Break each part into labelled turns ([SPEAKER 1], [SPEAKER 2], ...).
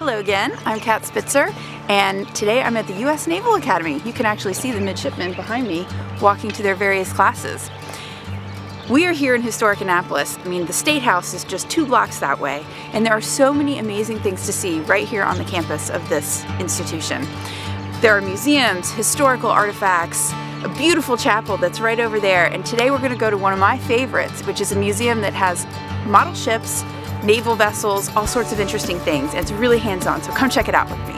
[SPEAKER 1] Hello again, I'm Kat Spitzer, and today I'm at the U.S. Naval Academy. You can actually see the midshipmen behind me walking to their various classes. We are here in historic Annapolis. I mean, the State House is just 2 blocks that way, and there are so many amazing things to see right here on the campus of this institution. There are museums, historical artifacts, a beautiful chapel that's right over there, and today we're going to go to one of my favorites, which is a museum that has model ships, naval vessels, all sorts of interesting things, and it's really hands-on, so come check it out with me.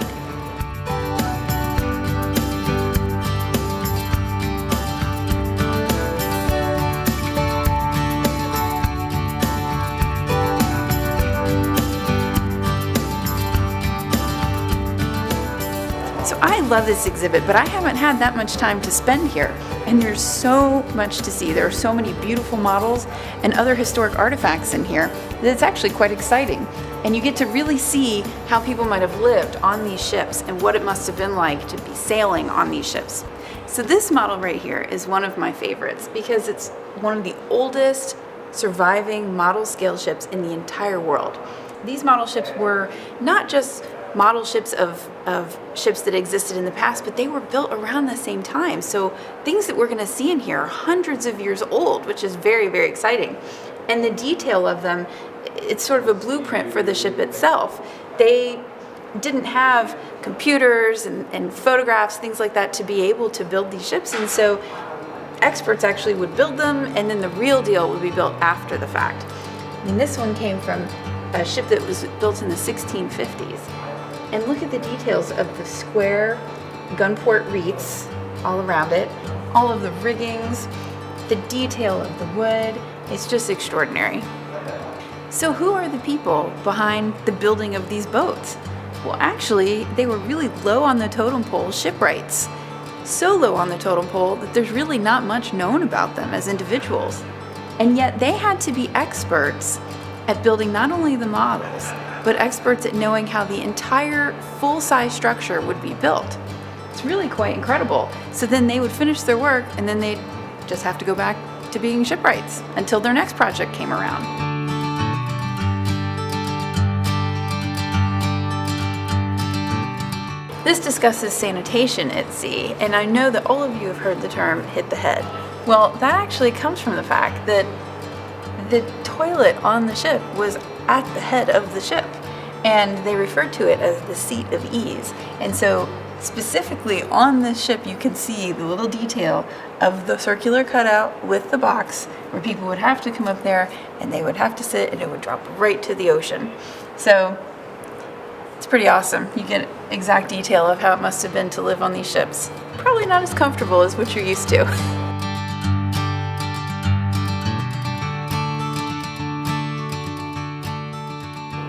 [SPEAKER 1] So I love this exhibit, but I haven't had that much time to spend here, and there's so much to see. There are so many beautiful models and other historic artifacts in here that it's actually quite exciting. And you get to really see how people might have lived on these ships and what it must have been like to be sailing on these ships. So this model right here is one of my favorites because it's one of the oldest surviving model scale ships in the entire world. These model ships were not just model ships of ships that existed in the past, but they were built around the same time. So things that we're going to see in here are hundreds of years old, which is very, very exciting. And the detail of them, it's sort of a blueprint for the ship itself. They didn't have computers and photographs, things like that, to be able to build these ships. And so experts actually would build them, and then the real deal would be built after the fact. And this one came from a ship that was built in the 1650s. And look at the details of the square gunport reats all around it, all of the riggings, the detail of the wood. It's just extraordinary. So who are the people behind the building of these boats? Well, actually, they were really low on the totem pole shipwrights. So low on the totem pole that there's really not much known about them as individuals. And yet they had to be experts at building not only the models, but experts at knowing how the entire full-size structure would be built. It's really quite incredible. So then they would finish their work, and then they'd just have to go back to being shipwrights until their next project came around. This discusses sanitation at sea, and I know that all of you have heard the term hit the head. Well, that actually comes from the fact that the toilet on the ship was at the head of the ship, and they referred to it as the seat of ease. And so specifically on this ship you can see the little detail of the circular cutout with the box where people would have to come up there and they would have to sit, and it would drop right to the ocean. So it's pretty awesome. You get exact detail of how it must have been to live on these ships. Probably not as comfortable as what you're used to.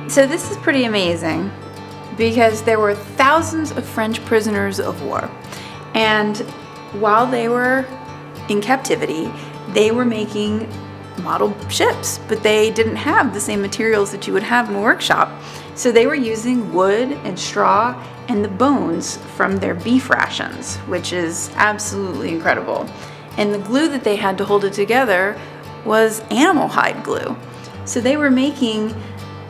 [SPEAKER 1] So this is pretty amazing because there were thousands of French prisoners of war, and while they were in captivity, they were making model ships, but they didn't have the same materials that you would have in a workshop. So they were using wood and straw and the bones from their beef rations, which is absolutely incredible. And the glue that they had to hold it together was animal hide glue. So they were making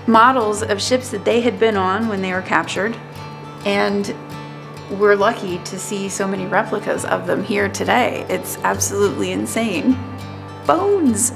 [SPEAKER 1] models of ships that they had been on when they were captured, and we're lucky to see so many replicas of them here today. It's absolutely insane. Bones!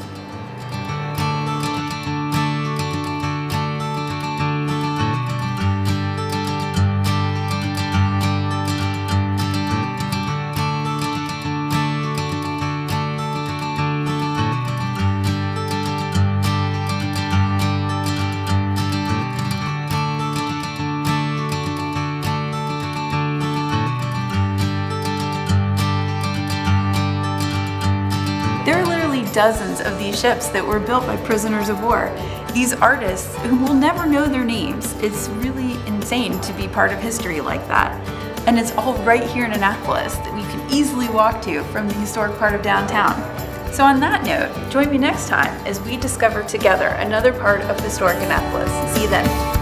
[SPEAKER 1] There are literally dozens of these ships that were built by prisoners of war. These artists who will never know their names. It's really insane to be part of history like that. And it's all right here in Annapolis that we can easily walk to from the historic part of downtown. So on that note, join me next time as we discover together another part of historic Annapolis. See you then.